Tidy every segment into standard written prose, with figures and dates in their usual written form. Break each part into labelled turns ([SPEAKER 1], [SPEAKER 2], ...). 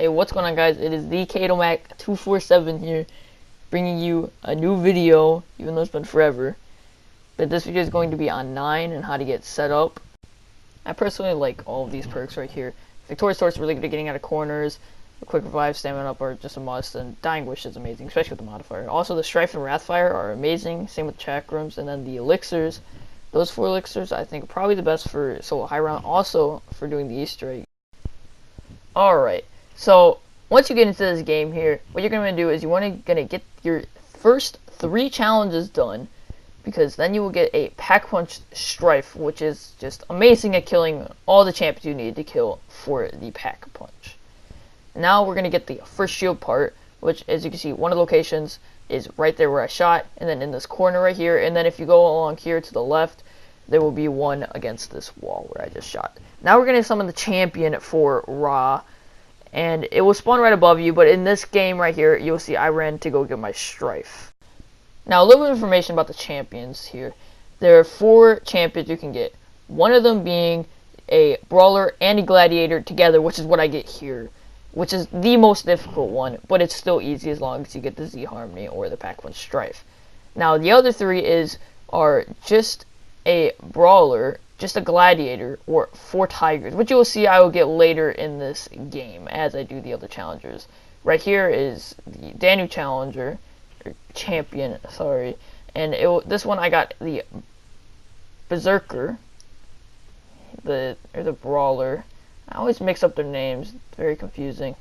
[SPEAKER 1] Hey, what's going on, guys? It is the KatoMac247 here, bringing you a new video, even though it's been forever. But this video is going to be on 9 and how to get set up. I personally like all of these perks right here. Victorious Torch is really good at getting out of corners. The Quick Revive, Stamina Up are just a must, and Dying Wish is amazing, especially with the modifier. Also, the Strife and Wrathfire are amazing, same with Chakrams, and then the Elixirs. Those 4 Elixirs, I think, are probably the best for solo high round, also for doing the Easter egg. Alright. So, once you get into this game here, what you're going to do is you're going to get your first 3 challenges done, because then you will get a Pack Punch Strife, which is just amazing at killing all the champions you need to kill for the Pack Punch. Now we're going to get the first shield part, which, as you can see, one of the locations is right there where I shot, and then in this corner right here, and then if you go along here to the left, there will be one against this wall where I just shot. Now we're going to summon the champion for Ra, and it will spawn right above you, but in this game right here, you'll see I ran to go get my Strife. Now, a little bit of information about the champions here. There are 4 champions you can get. One of them being a Brawler and a Gladiator together, which is what I get here, which is the most difficult one, but it's still easy as long as you get the Z Harmony or the Pack Punch Strife. Now, the other 3 are just a Brawler, just a Gladiator, or 4 Tigers, which you will see I will get later in this game as I do the other challengers. Right here is the Danu Challenger, or Champion, sorry, and this one I got the Berserker, the Brawler. I always mix up their names, it's very confusing.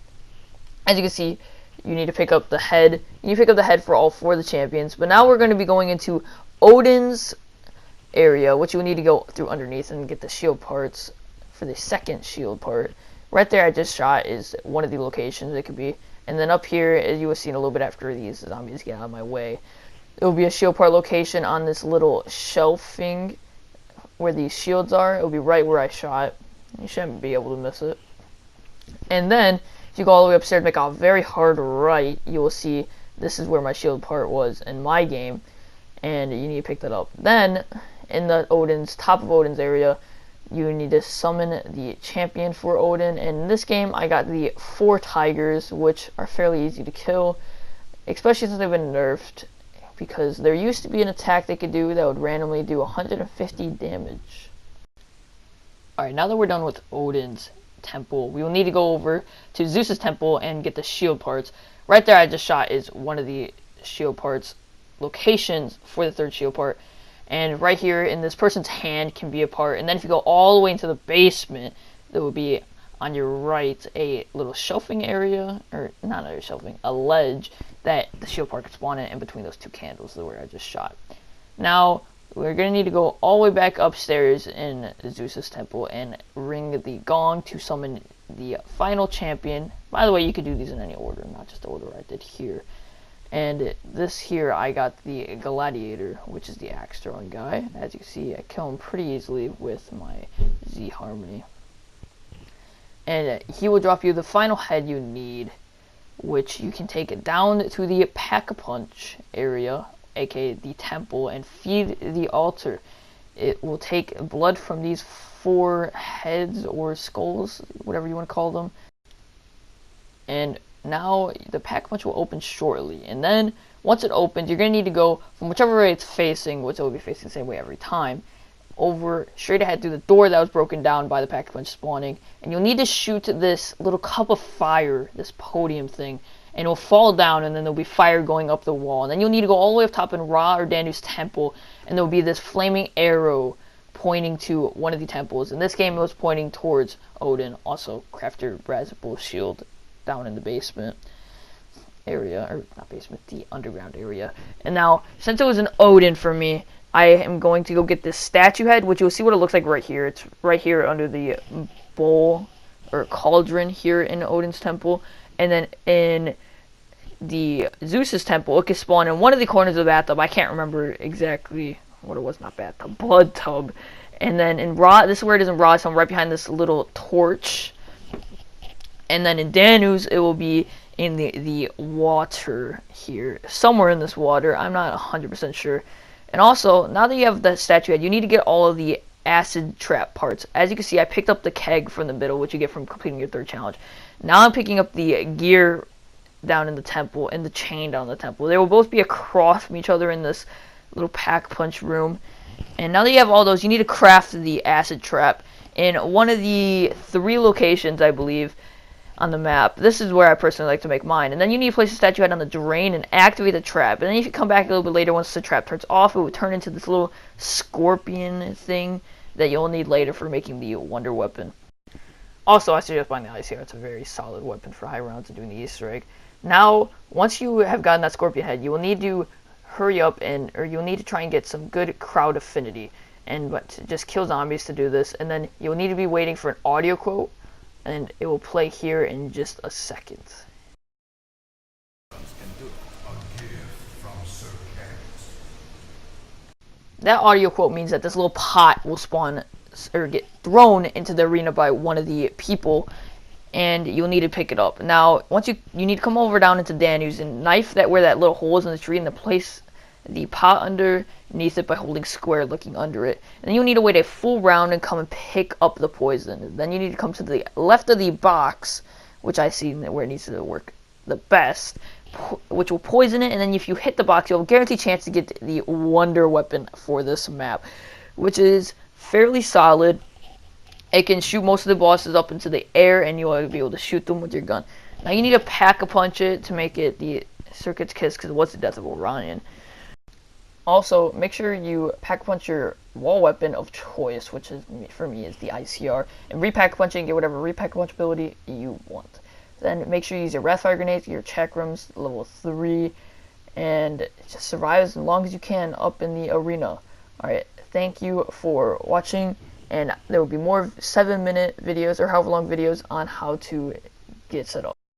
[SPEAKER 1] As you can see, you need to pick up the head. You pick up the head for all 4 of the champions, but now we're going to be going into Odin's area, which you will need to go through underneath and get the shield parts for the second shield part. Right there I just shot is one of the locations it could be, and then up here, as you will see in a little bit after these zombies get out of my way, it will be a shield part location on this little shelving where these shields are. It will be right where I shot. You shouldn't be able to miss it. And then if you go all the way upstairs, make a very hard right, you will see this is where my shield part was in my game, and you need to pick that up. Then in the top of Odin's area, you need to summon the champion for Odin. And in this game, I got the 4 Tigers, which are fairly easy to kill, especially since they've been nerfed, because there used to be an attack they could do that would randomly do 150 damage. Alright, now that we're done with Odin's temple, we will need to go over to Zeus's temple and get the shield parts. Right there I just shot is one of the shield parts locations for the 3rd shield part, and right here in this person's hand can be a part, and then if you go all the way into the basement, there will be on your right a little shelving area, or not a shelving, a ledge that the shield part could spawn in between those 2 candles where I just shot. Now we're going to need to go all the way back upstairs in Zeus's temple and ring the gong to summon the final champion. By the way, you could do these in any order, not just the order I did here. And this here, I got the Gladiator, which is the axe throwing guy. As you can see, I kill him pretty easily with my Z Harmony. And he will drop you the final head you need, which you can take it down to the Pack Punch area, aka the temple, and feed the altar. It will take blood from these 4 heads or skulls, whatever you want to call them. And now the Pack Punch will open shortly, and then once it opens, you're going to need to go from whichever way it's facing, which it will be facing the same way every time, over straight ahead through the door that was broken down by the Pack Punch spawning, and you'll need to shoot this little cup of fire, this podium thing, and it will fall down, and then there'll be fire going up the wall, and then you'll need to go all the way up top in Ra or Danu's temple, and there'll be this flaming arrow pointing to one of the temples. In this game it was pointing towards Odin. Also, craft your Brazible shield down in the basement area, or not basement, the underground area. And now, since it was an Odin for me, I am going to go get this statue head, which you'll see what it looks like right here. It's right here under the bowl or cauldron here in Odin's temple, and then in the Zeus's temple it can spawn in one of the corners of the bathtub. I can't remember exactly what it was, not bathtub, blood tub. And then in Ra, this is where it is in Ra, so I'm right behind this little torch. And then in Danu's, it will be in the water here, somewhere in this water. I'm not 100% sure. And also, now that you have the statue head, you need to get all of the acid trap parts. As you can see, I picked up the keg from the middle, which you get from completing your 3rd challenge. Now I'm picking up the gear down in the temple and the chain down the temple. They will both be across from each other in this little pack punch room. And now that you have all those, you need to craft the acid trap in one of the 3 locations, I believe, on the map. This is where I personally like to make mine. And then you need to place a statue head on the drain and activate the trap. And then if you come back a little bit later, once the trap turns off, it will turn into this little scorpion thing that you'll need later for making the wonder weapon. Also, I suggest buying the ICR. It's a very solid weapon for high rounds and doing the Easter egg. Now, once you have gotten that scorpion head, you will need to hurry up or you'll need to try and get some good crowd affinity. But just kill zombies to do this. And then you'll need to be waiting for an audio quote, and it will play here in just a second. That audio quote means that this little pot will spawn or get thrown into the arena by one of the people, and you'll need to pick it up. Now, once you need to come over down into Dan using knife that where that little hole is in the tree, and then place the pot underneath it by holding square, looking under it. And then you need to wait a full round and come and pick up the poison. Then you need to come to the left of the box, which I see where it needs to work the best, which will poison it. And then if you hit the box, you'll have a guaranteed chance to get the wonder weapon for this map, which is fairly solid. It can shoot most of the bosses up into the air, and you'll be able to shoot them with your gun. Now you need to pack-a-punch it to make it the Circuit's Kiss, because it was the death of Orion. Also, make sure you pack-a-punch your wall weapon of choice, which is, for me, is the ICR, and repack-a-punch it and get whatever repack-a-punch ability you want. Then make sure you use your Wrath Fire Grenades, your chakrams, level 3, and just survive as long as you can up in the arena. Alright, thank you for watching, and there will be more 7-minute videos, or however long videos, on how to get set up.